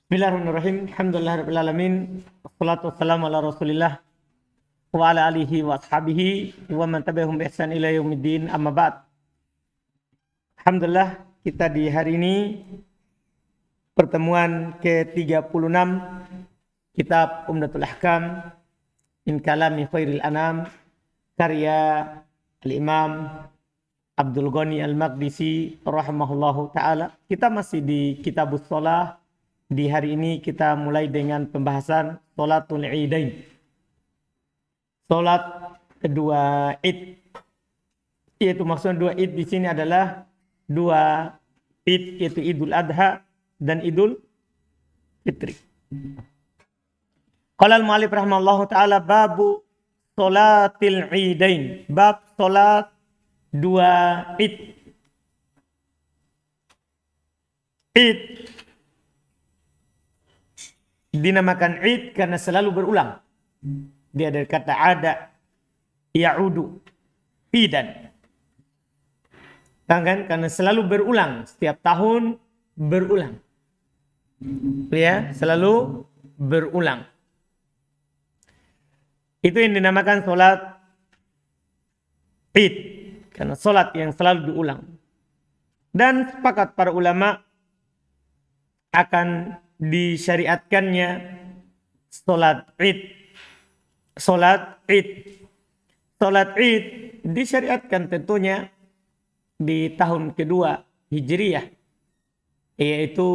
Bismillahirrahmanirrahim. Alhamdulillahirabbil alamin. Wassalatu wassalamu ala Rasulillah wa ala alihi wa ashabihi wa man tabi'ahum bi ihsan ila yaumiddin. Amma ba'd. Alhamdulillah kita di hari ini pertemuan ke-36 kitab Umdatul Ahkam min kalami khairil anam karya Al-Imam Abdul Ghani Al-Maqdisi rahimahullahu taala. Kita masih di Kitabus Shalah. Di hari ini kita mulai dengan pembahasan Sholatul Idain. Sholat kedua Id. Yaitu maksudnya dua Id di sini adalah dua Id, yaitu Idul Adha dan Idul Fitri. Qala al-mu'allif rahimahullahu ta'ala babu Sholatil Idain. Bab sholat dua Id. Id dinamakan Id karena selalu berulang. Dia dari kata ada, ya'udu, idan. Kan? Karena selalu berulang, setiap tahun berulang. Ya, selalu berulang. Itu yang dinamakan sholat Id, karena sholat yang selalu diulang. Dan sepakat para ulama akan disyariatkannya sholat Id. Sholat Id. Sholat Id disyariatkan tentunya di tahun kedua Hijriyah. Yaitu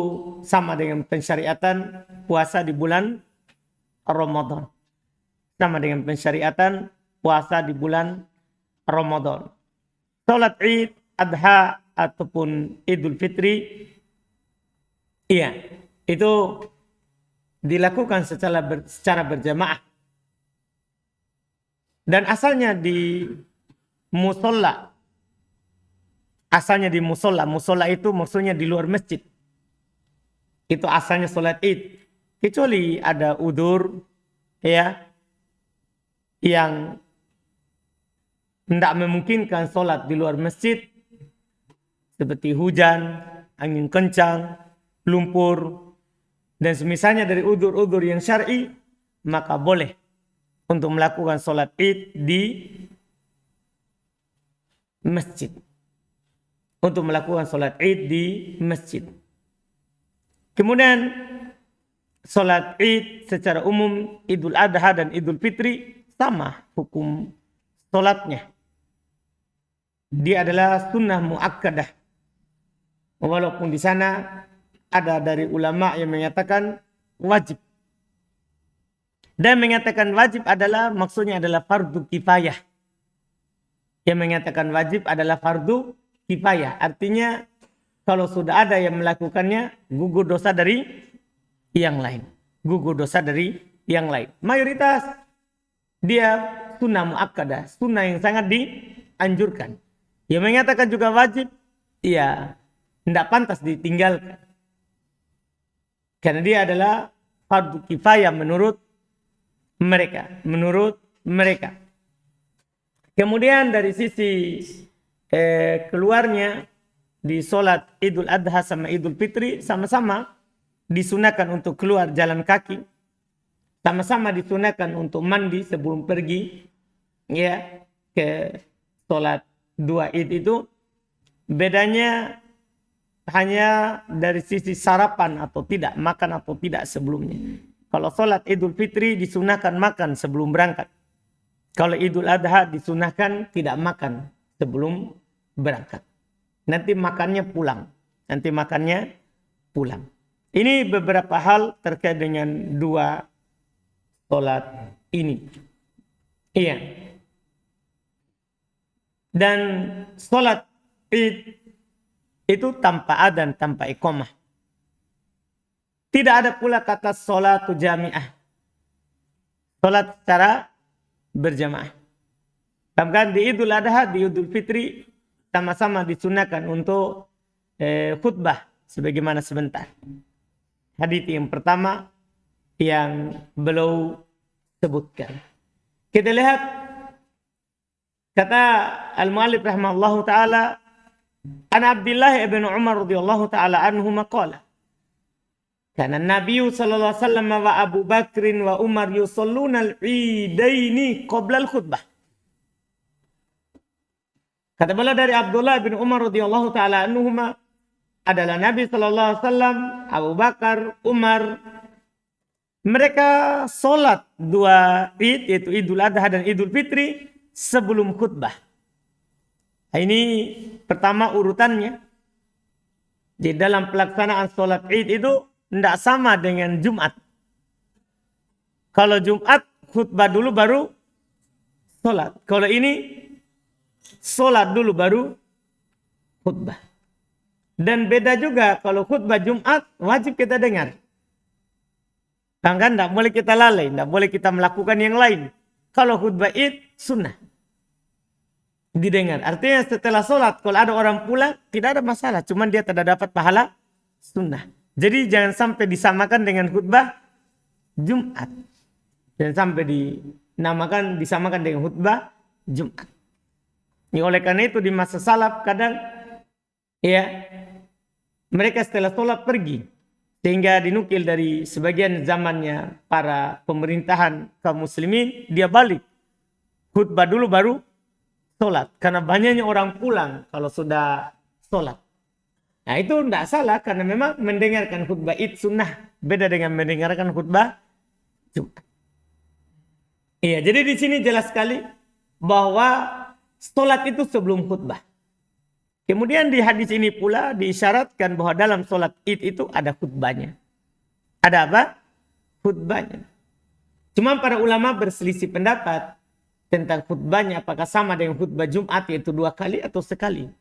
sama dengan pensyariatan puasa di bulan Ramadan. Sama dengan pensyariatan puasa di bulan Ramadan. Sholat Id, Adha ataupun Idul Fitri, iya, itu dilakukan secara berjamaah. Dan asalnya di musola. Asalnya di musola. Musola itu maksudnya di luar masjid. Itu asalnya sholat Id. Kecuali ada udzur ya yang tidak memungkinkan sholat di luar masjid. Seperti hujan, angin kencang, lumpur, dan semisalnya dari udzur-udzur yang syar'i, maka boleh untuk melakukan sholat Id di masjid. Untuk melakukan sholat Id di masjid. Kemudian sholat Id secara umum, Idul Adha dan Idul Fitri sama hukum sholatnya. Dia adalah sunnah muakkadah. Walaupun di sana ada dari ulama yang menyatakan wajib. Dan menyatakan wajib adalah maksudnya adalah fardu kifayah. Yang menyatakan wajib adalah fardu kifayah. Artinya kalau sudah ada yang melakukannya, gugur dosa dari yang lain. Gugur dosa dari yang lain. Mayoritas dia sunnah muakkadah, sunnah yang sangat dianjurkan. Yang menyatakan juga wajib, ya tidak pantas ditinggalkan. Karena dia adalah fardu kifayah menurut mereka. Kemudian dari sisi keluarnya di sholat Idul Adha sama Idul Fitri sama-sama disunahkan untuk keluar jalan kaki. Sama-sama disunahkan untuk mandi sebelum pergi ya ke sholat dua Id itu. Bedanya hanya dari sisi sarapan atau tidak, makan atau tidak sebelumnya. Kalau sholat Idul Fitri disunahkan makan sebelum berangkat. Kalau Idul Adha disunahkan tidak makan sebelum berangkat. Nanti makannya pulang. Ini beberapa hal terkait dengan dua sholat ini. Iya. Dan sholat Id itu tanpa adzan, tanpa iqamah. Tidak ada pula kata sholatu jami'ah. Sholat secara berjamaah. Bahkan di Idul Adha, di Idul Fitri sama-sama disunahkan untuk khutbah sebagaimana sebentar. Hadits yang pertama yang beliau sebutkan. Kita lihat kata al-mu'allif rahimahullahu ta'ala, An Abdullah ibn Umar radhiyallahu ta'ala anhu maqala. Karena Nabi sallallahu alaihi wasallam wa Abu Bakrin wa Umar yusalluna al-idaini qabla al-khutbah. Kata beliau dari Abdullah bin Umar radhiyallahu taala anhuma, adalah Nabi sallallahu alaihi wasallam, Abu Bakar, Umar, mereka sholat dua Id, yaitu Idul Adha dan Idul Fitri sebelum khutbah. Nah, ini pertama urutannya. Di dalam pelaksanaan sholat Id itu tidak sama dengan Jumat. Kalau Jumat khutbah dulu baru sholat. Kalau ini sholat dulu baru khutbah. Dan beda juga kalau khutbah Jumat wajib kita dengar. Kan tidak boleh kita lalai, tidak boleh kita melakukan yang lain. Kalau khutbah Id sunnah didengar. Artinya setelah sholat kalau ada orang pulang tidak ada masalah. Cuman dia tidak dapat pahala sunnah. Jadi jangan sampai disamakan dengan khutbah Jumat. Jangan sampai disamakan dengan khutbah Jumat. Ini oleh karena itu di masa salaf kadang ya mereka setelah sholat pergi. Sehingga dinukil dari sebagian zamannya para pemerintahan kaum muslimin, dia balik. Khutbah dulu baru sholat. Karena banyaknya orang pulang kalau sudah sholat. Nah itu tidak salah karena memang mendengarkan khutbah Id sunnah. Beda dengan mendengarkan khutbah Jumat. Iya, jadi di sini jelas sekali bahwa sholat itu sebelum khutbah. Kemudian di hadis ini pula diisyaratkan bahwa dalam sholat Id itu ada khutbahnya. Ada apa? Khutbahnya. Cuma para ulama berselisih pendapat tentang khutbahnya. Apakah sama dengan khutbah Jumat yaitu 2 kali atau sekali?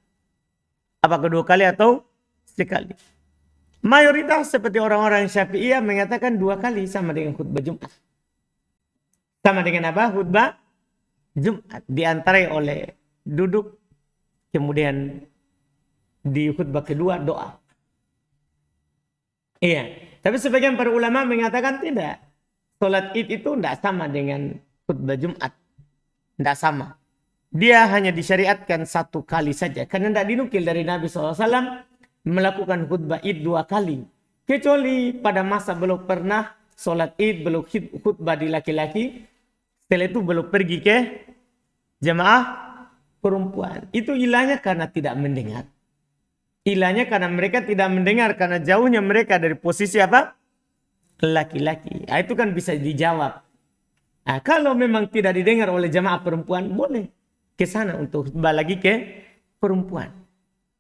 Apakah 2 kali atau sekali? Mayoritas seperti orang-orang Syafi'iyah mengatakan 2 kali sama dengan khutbah Jumat. Sama dengan apa? Khutbah Jumat. Diantarai oleh duduk. Kemudian di khutbah kedua doa. Iya. Tapi sebagian para ulama mengatakan tidak. Sholat Id itu tidak sama dengan khutbah Jumat. Tidak sama. Dia hanya disyariatkan 1 kali saja. Karena tidak dinukil dari Nabi SAW melakukan khutbah Id 2 kali. Kecuali pada masa belum pernah sholat Id, belum khutbah di laki-laki. Setelah itu belum pergi ke jemaah perempuan. Itu ilahnya karena tidak mendengar. Ilahnya karena mereka tidak mendengar. Karena jauhnya mereka dari posisi apa? Laki-laki. Nah, itu kan bisa dijawab. Nah, kalau memang tidak didengar oleh jemaah perempuan, boleh ke sana untuk khutbah lagi ke perempuan.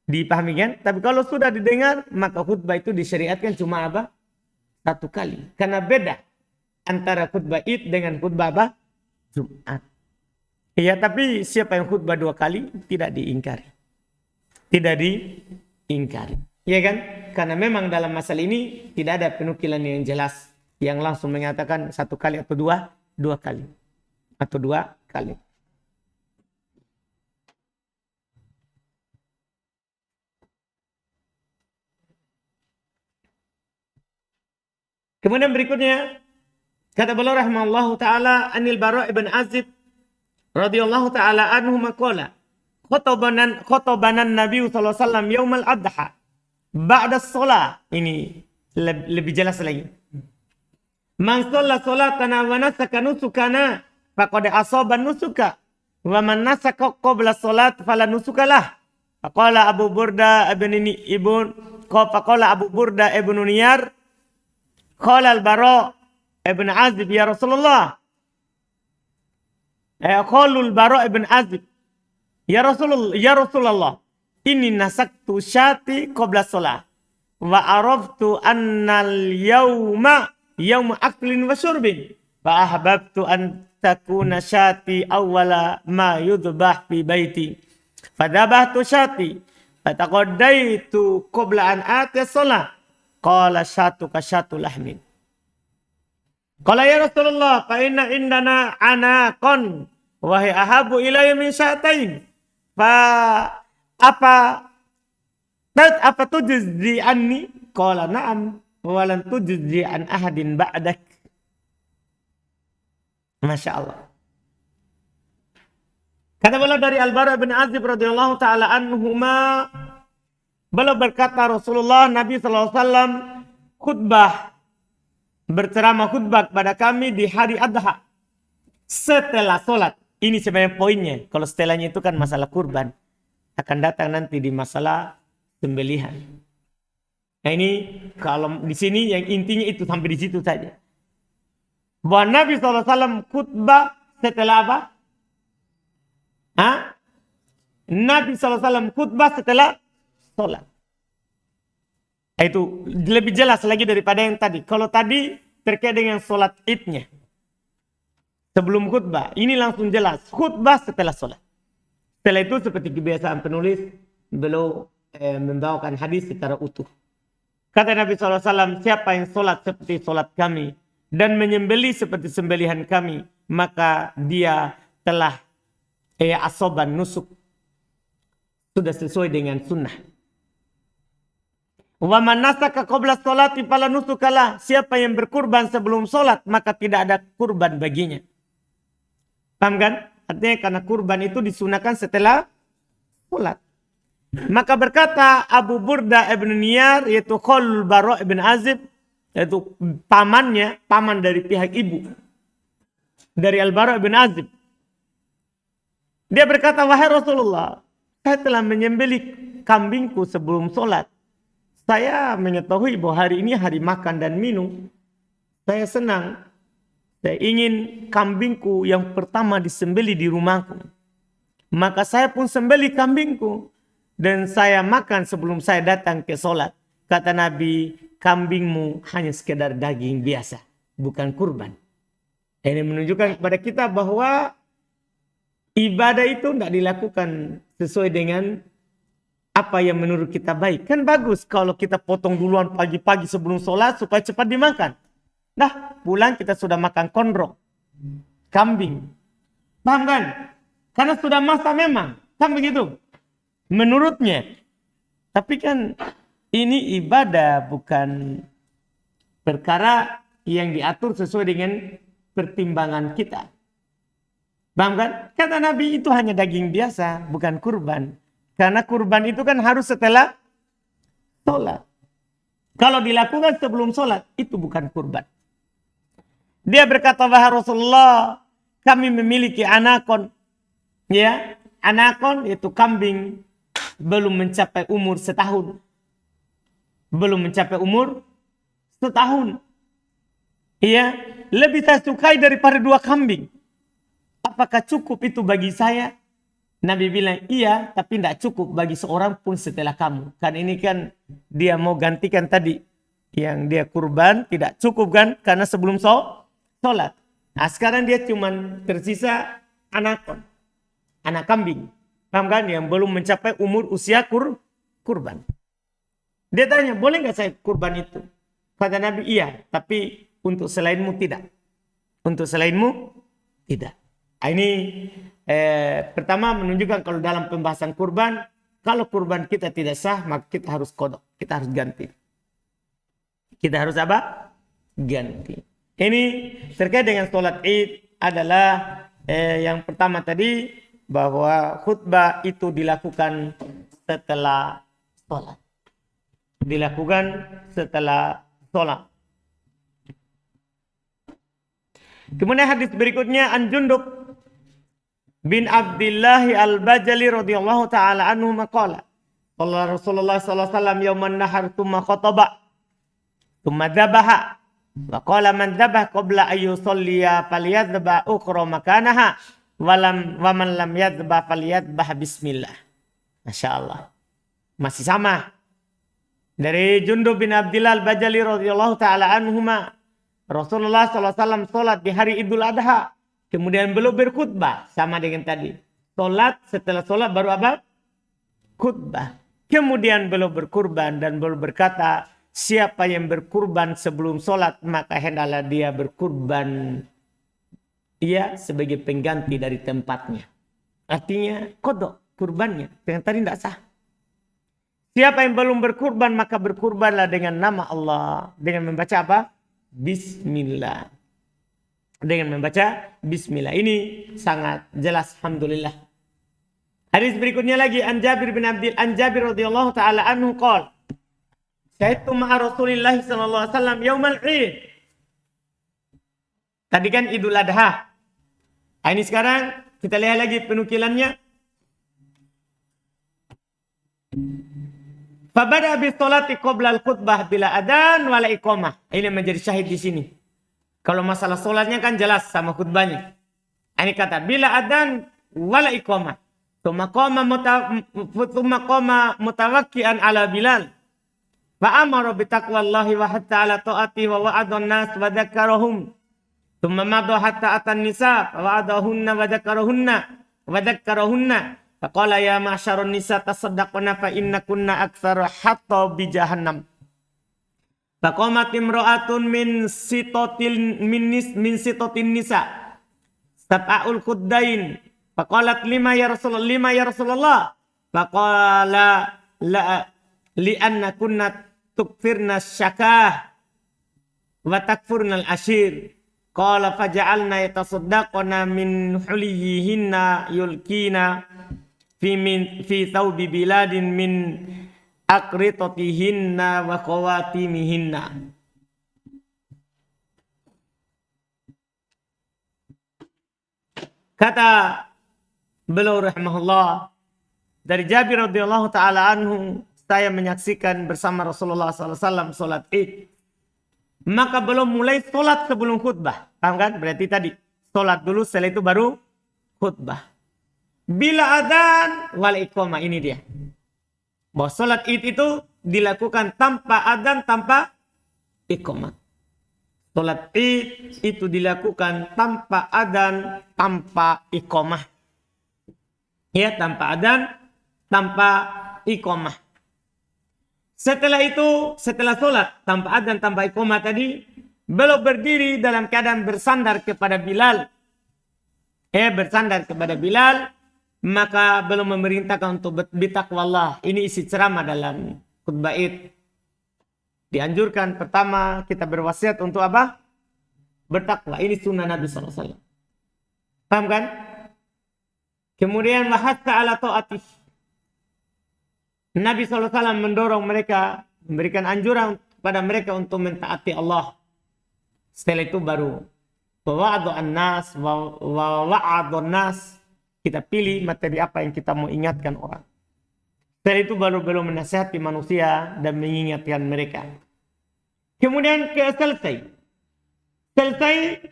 Dipahami kan? Tapi kalau sudah didengar, maka khutbah itu disyariatkan cuma apa? 1 kali. Karena beda antara khutbah Id dengan khutbah apa? Jumat. Iya, tapi siapa yang khutbah 2 kali tidak diingkari. Tidak diingkari. Iya kan? Karena memang dalam masalah ini tidak ada penukilan yang jelas yang langsung mengatakan 1 kali atau 2 kali. Atau 2 kali. Kemudian berikutnya kata beliau rahimahullahu taala anil Bara' ibn Azib radhiyallahu taala anhu maqala khotobanan Nabi sallallahu alaihi wasallam yaumal adha ba'da shalah. Ini lebih jelas lagi. Man shalla salatana wa nasaka nusukana faqad asaba nusuka wa man nasaka qabla salat fala nusukalah. Faqala Abu Burda ibn Niyar qala al-Bara' ibn Azib ya Rasulullah. Qalul Bara' ibn Azib ya Rasulullah inni nasaktu syati qabla shalah wa araftu annal yawma yawma aklin wa syurbin fa ahbabtu an takuna syati awwala ma yudbah fi baiti fadabahtu syati fataqaddaitu qabla an ati shalah qala syatu ka syatu lahmin. Qala ya Rasulullah fa inna indana anaqan wa hi ahabu ilayya min syatain fa apa tujzi anni qala na'am wa lan tujzi an ahadin ba'dak. Masya Allah. Kata beliau dari Al-Bara' bin Azib radhiyallahu taala anhuma, beliau berkata Rasulullah Nabi sallallahu alaihi wasallam khutbah, berceramah khutbah kepada kami di hari Adha setelah sholat. Ini sebenarnya poinnya. Kalau setelahnya itu kan masalah kurban. Akan datang nanti di masalah sembelihan. Nah ini kalau di sini yang intinya itu sampai di situ saja. Bahwa Nabi SAW khutbah setelah apa? Nabi SAW khutbah setelah sholat. Itu lebih jelas lagi daripada yang tadi. Kalau tadi terkait dengan sholat idnya. Sebelum khutbah. Ini langsung jelas. Khutbah setelah sholat. Setelah itu seperti kebiasaan penulis. Beliau membawakan hadis secara utuh. Kata Nabi SAW, siapa yang sholat seperti sholat kami. Dan menyembelih seperti sembelihan kami. Maka dia telah asoban nusuk. Sudah sesuai dengan sunnah. Wa man nasaka qabla sholati fala nusukalah. Siapa yang berkurban sebelum sholat, maka tidak ada kurban baginya. Paham kan? Artinya karena kurban itu disunahkan setelah sholat. Maka berkata Abu Burda ibn Niyar, yaitu Khalul Bara' ibn Azib, yaitu paman dari pihak ibu. Dari Al-Bara' ibn Azib. Dia berkata, wahai Rasulullah, saya telah menyembelih kambingku sebelum sholat. Saya mengetahui bahwa hari ini hari makan dan minum. Saya senang. Saya ingin kambingku yang pertama disembelih di rumahku. Maka saya pun sembelih kambingku. Dan saya makan sebelum saya datang ke sholat. Kata Nabi, kambingmu hanya sekedar daging biasa. Bukan kurban. Ini menunjukkan kepada kita bahwa ibadah itu tidak dilakukan sesuai dengan apa yang menurut kita baik. Kan bagus kalau kita potong duluan pagi-pagi sebelum sholat supaya cepat dimakan. Nah, pulang kita sudah makan kondro. Kambing. Paham kan? Karena sudah masak memang. Kan begitu? Menurutnya. Tapi kan ini ibadah bukan perkara yang diatur sesuai dengan pertimbangan kita. Paham kan? Kata Nabi itu hanya daging biasa, bukan kurban. Karena kurban itu kan harus setelah sholat. Kalau dilakukan sebelum sholat, itu bukan kurban. Dia berkata, wahai Rasulullah, kami memiliki anakon. Ya, anakon itu kambing belum mencapai umur setahun. Belum mencapai umur setahun. Iya, lebih saya sukai daripada 2 kambing. Apakah cukup itu bagi saya? Nabi bilang, iya, tapi tidak cukup bagi seorang pun setelah kamu. Kan ini kan dia mau gantikan tadi. Yang dia kurban tidak cukup kan? Karena sebelum sholat. Nah sekarang dia cuma tersisa anak kambing. Paham kan? Yang belum mencapai umur usia kurban. Dia tanya, boleh nggak saya kurban itu? Kata Nabi, iya. Tapi untuk selainmu tidak. Untuk selainmu tidak. Ini pertama menunjukkan kalau dalam pembahasan kurban, kalau kurban kita tidak sah, maka kita harus kodok, kita harus ganti. Kita harus apa? Ganti. Ini terkait dengan sholat Id adalah yang pertama tadi bahwa khutbah itu dilakukan setelah sholat. Dilakukan setelah sholat. Kemudian hadis berikutnya an Jundub bin Abdullah al-Bajali radhiyallahu taala anhu maqala qala Rasulullah sallallahu alaihi wasallam yauman nahar tsumma khataba tsumma dhabaha wa qala man dhabah qabla ay yusalliya falyadhbah ukhra makanaha wa man lam yadhbah falyadhbah bismillah. Masyaallah. Masih sama dari Jundub bin Abdullah al-Bajali radhiyallahu taala anhuma. Rasulullah sallallahu alaihi wasallam salat di hari Idul Adha. Kemudian belum berkhutbah. Sama dengan tadi. Solat, setelah solat baru apa? Khutbah. Kemudian belum berkurban dan belum berkata, siapa yang berkurban sebelum solat, maka hendaklah dia berkurban. Ia sebagai pengganti dari tempatnya. Artinya kodok kurbannya. Yang tadi tidak sah. Siapa yang belum berkurban, maka berkurbanlah dengan nama Allah. Dengan membaca apa? Bismillah. Dengan membaca bismillah. Ini sangat jelas, alhamdulillah. Hadis berikutnya lagi an Jabir bin Abdul an Jabir radhiyallahu taala anhu qol syahidtu ma'a Rasulillah sallallahu alaihi wasallam yaumal Id. Tadi kan Idul Adha. Ini sekarang kita lihat lagi penukilannya. Fabada bis sholati qabla al-khutbah bila adzan wala iqamah. Ini menjadi syahid di sini. Kalau masalah salatnya kan jelas sama khutbahnya. Ini kata bila adzan wala iqamah. Tsumma qama mutawakkian ala Bilal. Fa amara bi taqwallahi wa hatta ala taati wa wa'adha an-nas wa dzakkarahum. Tsumma madha hatta atan nisa wa wa'adahunna wa dzakkarahunna. Faqala ya ma'syarun nisa tasaddaqna fa innakunna aktsara hatta bi jahannam. Faqamat imra'atun min sitotin nisa. Sab'ul khuddain. Faqalat lima ya Rasulullah. Faqala la li'anna kunna tukfirna syakah wa takfurna al-ashir. Qala faja'alna yatasaddaqna min huliyihinna yulkina fi thawbi biladin min aqritatihinna wa khawatimihinna. Kata beliau rahimahullah, dari Jabir radhiyallahu taala anhu, saya menyaksikan bersama Rasulullah SAW salat Id. Maka belum mulai salat sebelum khutbah. Paham kan? Berarti tadi salat dulu, setelah itu baru khutbah. Bila adzan wal iqamah, ini dia. Bahwa salat Id itu dilakukan tanpa adzan, tanpa iqamah. Salat Id itu dilakukan tanpa adzan, tanpa iqamah. Ya, tanpa adzan, tanpa iqamah. Setelah itu, setelah sholat tanpa adzan, tanpa iqamah tadi, beliau berdiri dalam keadaan bersandar kepada Bilal. Bersandar kepada Bilal, maka beliau memerintahkan untuk bertakwa. Ini isi ceramah dalam khutbah Id. Dianjurkan pertama kita berwasiat untuk apa? Bertakwa. Ini sunnah Nabi SAW. Paham kan? Kemudian wahatta ala ta'atih. Nabi SAW mendorong mereka, memberikan anjuran kepada mereka untuk mentaati Allah. Setelah itu baru wa'adun nas, kita pilih materi apa yang kita mau ingatkan orang. Setelah itu baru menasihati manusia dan mengingatkan mereka. Kemudian selesai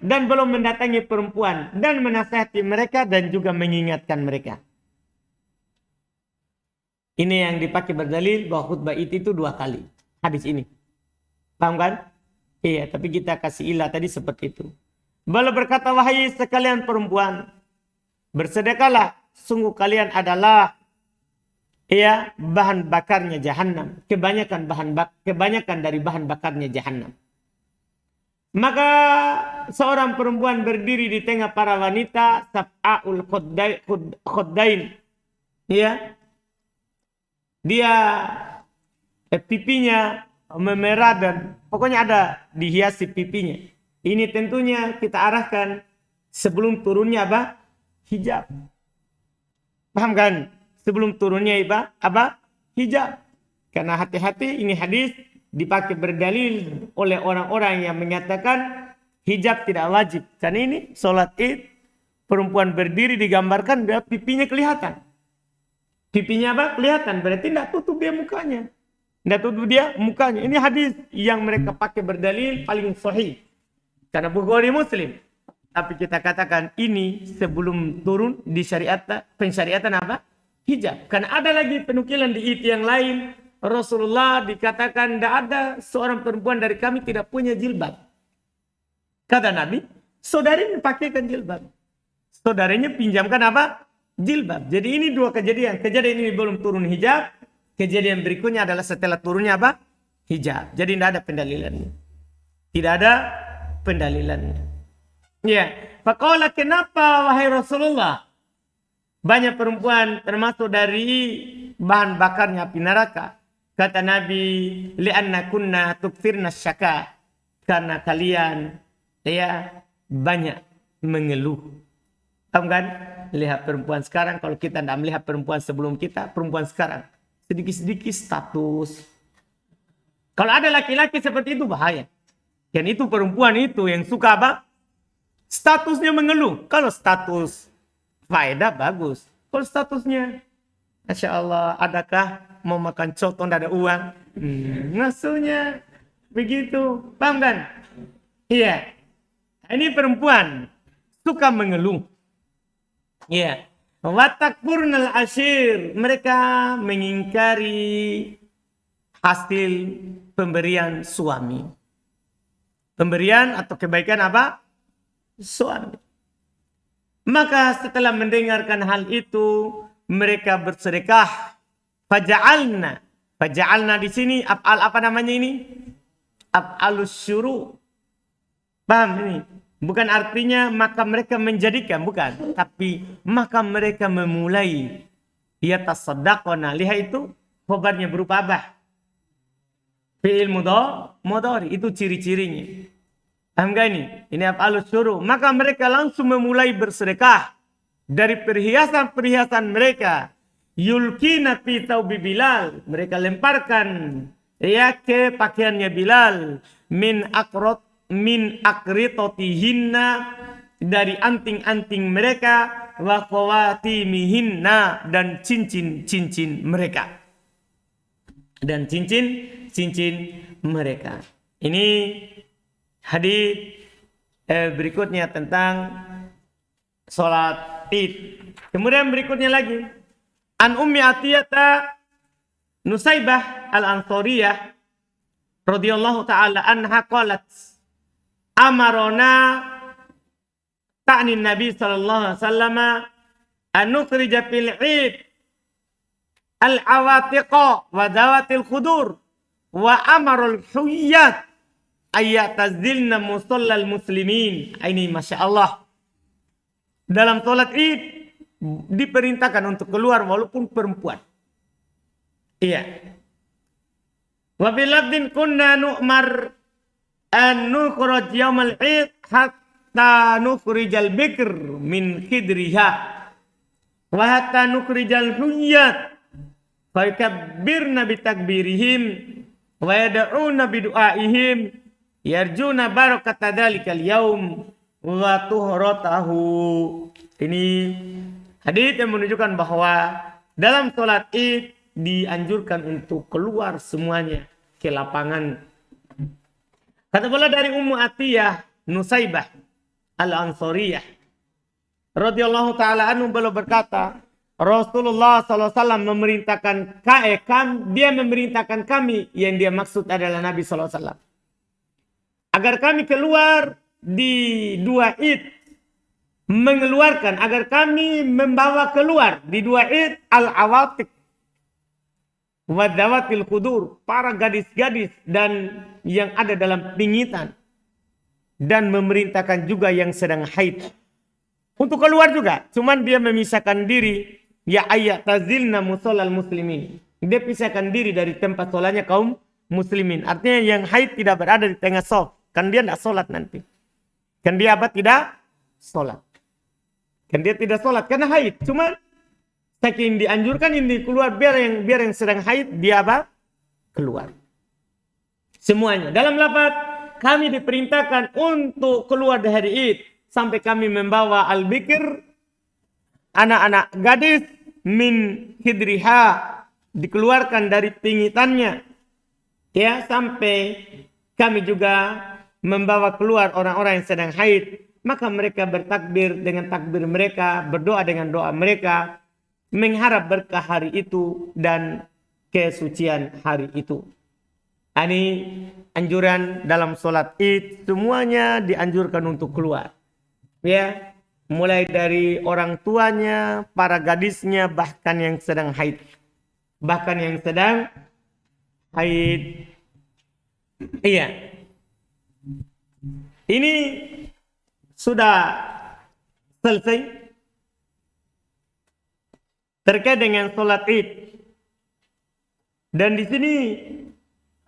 dan belum mendatangi perempuan dan menasihati mereka dan juga mengingatkan mereka. Ini yang dipakai berdalil bahwa khutbah itu 2 kali. Hadis ini. Paham kan? Iya, tapi kita kasih ilah tadi seperti itu. Beliau berkata, wahai sekalian perempuan, bersedekahlah, sungguh kalian adalah bahan bakarnya jahanam. Kebanyakan dari bahan bakarnya jahanam. Maka seorang perempuan berdiri di tengah para wanita, sab'aul khuddain. Ya. Dia pipinya memerah dan pokoknya ada dihiasi pipinya. Ini tentunya kita arahkan sebelum turunnya apa? Hijab. Paham kan? Sebelum turunnya apa? Hijab. Karena hati-hati ini hadis dipakai berdalil oleh orang-orang yang menyatakan hijab tidak wajib. Karena ini sholat Id, perempuan berdiri digambarkan dia pipinya kelihatan. Pipinya apa? Kelihatan. Berarti tidak tutup dia mukanya. Tidak tutup dia mukanya. Ini hadis yang mereka pakai berdalil paling sahih. Karena Bukhari Muslim. Tapi kita katakan ini sebelum turun di pensyariatan apa? Hijab. Karena ada lagi penukilan di Id yang lain. Rasulullah dikatakan tidak ada seorang perempuan dari kami tidak punya jilbab. Kata Nabi, saudarinya pakaikan jilbab. Saudaranya pinjamkan apa? Jilbab. Jadi ini 2 kejadian. Kejadian ini belum turun hijab. Kejadian berikutnya adalah setelah turunnya apa? Hijab. Jadi tidak ada pendalilannya. Tidak ada pendalilannya. Ya. Faqala, kenapa wahai Rasulullah? Banyak perempuan termasuk dari bahan bakarnya api neraka. Kata Nabi, li'anna kunna tukfirna syaka. Karena kalian banyak mengeluh. Tahu kan? Lihat perempuan sekarang, kalau kita tidak melihat perempuan sebelum kita, perempuan sekarang sedikit-sedikit status. Kalau ada laki-laki seperti itu bahaya. Dan itu perempuan itu yang suka apa? Statusnya mengeluh. Kalau status faedah bagus. Kalau statusnya, Masya Allah, adakah mau makan coto tidak ada uang? Ngasuhnya begitu. Paham kan? Iya. Ini perempuan suka mengeluh. Iya. Watakfurnal ashir. Mereka mengingkari hasil pemberian suami. Pemberian atau kebaikan apa? Suami. Maka setelah mendengarkan hal itu, mereka bersedekah. Faja'alna. Faja'alna di sini af'al apa namanya ini? Af'alus syuru. Paham ini? Bukan artinya maka mereka menjadikan, bukan. Tapi maka mereka memulai. Yatasaddaqona. Lihat itu, khobarnya berupa apa? Fi'il mudhari. Itu ciri-cirinya. Paham gak ini? Ini af'alus syuru. Maka mereka langsung memulai bersedekah. Dari perhiasan-perhiasan mereka. Yulkina fi thawbi Bilal. Mereka lemparkan ya ke pakaiannya Bilal. Min akritotihinna. Dari anting-anting mereka. Wa khawatimihinna. Dan cincin-cincin mereka. Dan cincin mereka. Ini hadis berikutnya tentang sholat Id. Kemudian berikutnya lagi. An Ummi Atiyata Nusaybah Al-Ansariyah radhiyallahu ta'ala anha qalat amarona ta'ni Nabi sallallahu alaihi wasallam an nukhrija fil Id al-awatiqa wa dawatil khudur wa amarul huyyat ayatazilna musallal muslimin. Ini Masya Allah. Dalam sholat Id diperintahkan untuk keluar walaupun perempuan. Iya. Wa bilabdin kunna nu'mar an nukhraj yaumal Id hatta nukhrijal bikr min khidriha wa hatta nukhrijal huyyat fa yukabbirna bitakbirihim wa yad'una bidu'aihim yarjuna barakata dzalikal yaum wa tuhratahu. Ini hadis yang menunjukkan bahwa dalam sholat Id dianjurkan untuk keluar semuanya ke lapangan. Kata pula dari Ummu Atiyah Nusaybah Al-Ansariyah radhiyallahu taala anhu, beliau berkata, Rasulullah SAW memerintahkan dia memerintahkan kami, yang dia maksud adalah Nabi SAW, agar kami keluar di dua Id, mengeluarkan agar kami membawa keluar di dua Id al-awatiq wa dawatil khudur, para gadis-gadis dan yang ada dalam pingitan, dan memerintahkan juga yang sedang haid untuk keluar juga. Cuman dia memisahkan diri, ya ayat tazilna musallal muslimin. Dia pisahkan diri dari tempat sholatnya kaum muslimin. Artinya yang haid tidak berada di tengah shaf. Kan dia tidak sholat nanti. Kan dia apa? Tidak sholat. Kan dia tidak sholat karena haid. Cuma saking dianjurkan ini keluar, biar yang sedang haid dia apa? Keluar. Semuanya. Dalam lafaz kami diperintahkan untuk keluar dari hari Id sampai kami membawa al-bikr, anak-anak gadis, min hidriha, dikeluarkan dari pingitannya, ya, sampai kami juga membawa keluar orang-orang yang sedang haid. Maka mereka bertakbir dengan takbir mereka, berdoa dengan doa mereka, mengharap berkah hari itu dan kesucian hari itu. Ini anjuran dalam sholat Id, semuanya dianjurkan untuk keluar. Ya, mulai dari orang tuanya, para gadisnya, bahkan yang sedang haid. Bahkan yang sedang haid. Iya. Ini sudah selesai terkait dengan sholat Id. Dan di sini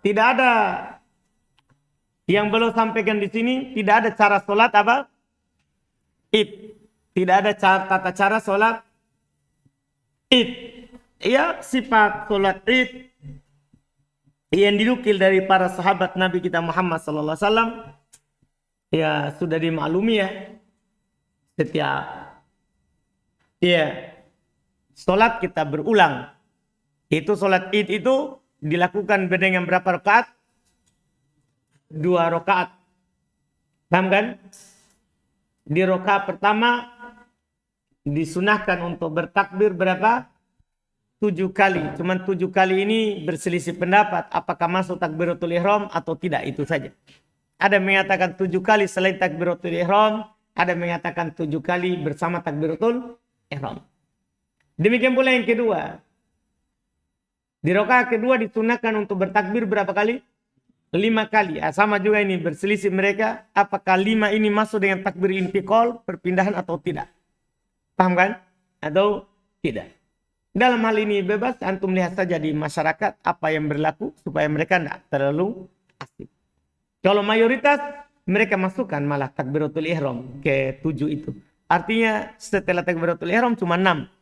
tidak ada yang belum sampaikan di sini, tidak ada cara sholat apa? Id. Tidak ada tata cara sholat Id. Ya, sifat sholat Id yang dinukil dari para sahabat Nabi kita Muhammad sallallahu alaihi wasallam, ya sudah dimaklumi ya, setiap ya salat kita berulang. Itu salat Id itu dilakukan dengan berapa rakaat? 2 rakaat. Paham kan? Di rakaat pertama disunahkan untuk bertakbir berapa? 7 kali. Cuman 7 kali ini berselisih pendapat apakah masuk takbiratul ihram atau tidak, itu saja. Ada yang mengatakan 7 kali selain takbiratul ihram, ada yang mengatakan 7 kali bersama takbiratul ihram. Demikian pula yang kedua. Di rakaat kedua disunahkan untuk bertakbir berapa kali? 5 kali. Sama juga ini berselisih mereka apakah 5 ini masuk dengan takbir intiqal, perpindahan atau tidak. Paham kan? Atau tidak. Dalam hal ini bebas, antum lihat saja di masyarakat apa yang berlaku supaya mereka tidak terlalu asik. Kalau mayoritas mereka masukkan malah takbiratul ihram ke 7 itu. Artinya setelah takbiratul ihram cuma 6.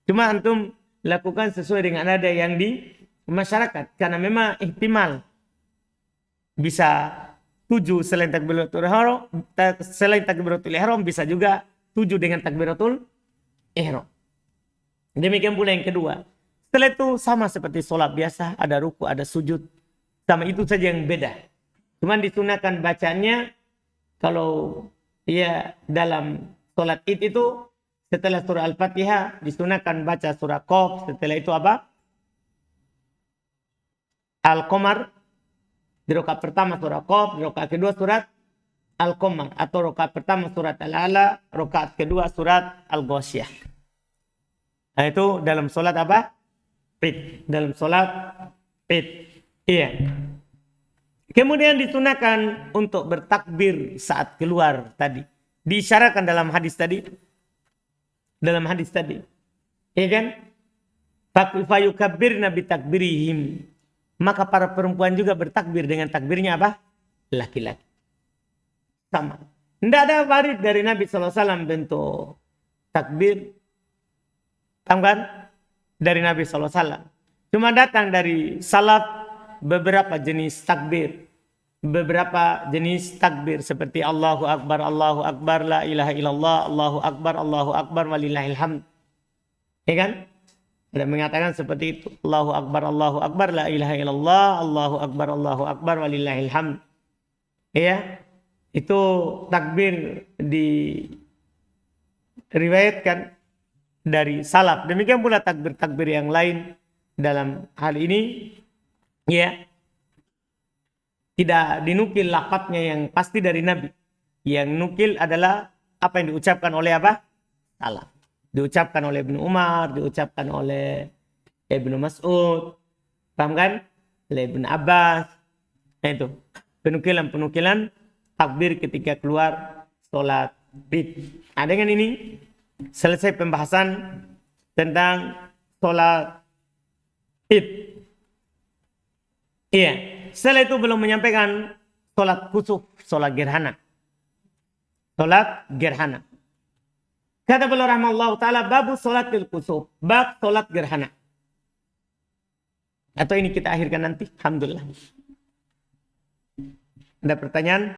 Cuma antum lakukan sesuai dengan ada yang di masyarakat. Karena memang ihtimal bisa 7 selain takbiratul ihram, bisa juga 7 dengan takbiratul ihram. Demikian pula yang kedua. Setelah itu sama seperti sholat biasa, ada ruku, ada sujud. Sama itu saja yang beda. Cuman disunahkan bacanya kalau ya dalam sholat Id itu setelah surah Al-Fatihah disunahkan baca surah Qaf, setelah itu apa? Al-Qamar. Di rakaat pertama surah Qaf, di rakaat kedua surat Al-Qamar, atau rakaat pertama surat Al-Ala, rakaat kedua surat Al-Ghasyiyah. Nah, itu dalam sholat apa? Id. Dalam sholat Id. Iya. Kemudian disunahkan untuk bertakbir saat keluar tadi. Diisyaratkan dalam hadis tadi. Dalam hadis tadi. Iya kan? Fayukabbirna bitakbirihim. Maka para perempuan juga bertakbir dengan takbirnya apa? Laki-laki. Sama. Tidak ada warid dari Nabi SAW bentuk takbir. Paham kan? Dari Nabi SAW. Cuma datang dari salaf beberapa jenis takbir. Beberapa jenis takbir seperti Allahu Akbar, la ilaha illallah, Allahu Akbar, walillahil hamd. Ya kan? Ada mengatakan seperti itu. Allahu Akbar, la ilaha illallah, Allahu Akbar, walillahil hamd. Ya. Itu takbir diriwayatkan dari salaf. Demikian pula takbir-takbir yang lain dalam hal ini ya tidak dinukil lafadznya yang pasti dari Nabi. Yang nukil adalah apa yang diucapkan oleh apa? Salaf. Diucapkan oleh Ibnu Umar, diucapkan oleh Ibnu Mas'ud, paham kan? Oleh Ibnu Abbas. Nah, itu penukilan-penukilan takbir ketika keluar sholat Id. Nah, dengan ini selesai pembahasan tentang sholat Id. Iya. Setelah itu belum menyampaikan sholat kusuf, sholat gerhana. Sholat gerhana. Kata beliau rahimahullah ta'ala, babu sholatil kusuf. Bab sholat gerhana. Atau ini kita akhirkan nanti. Alhamdulillah. Ada pertanyaan?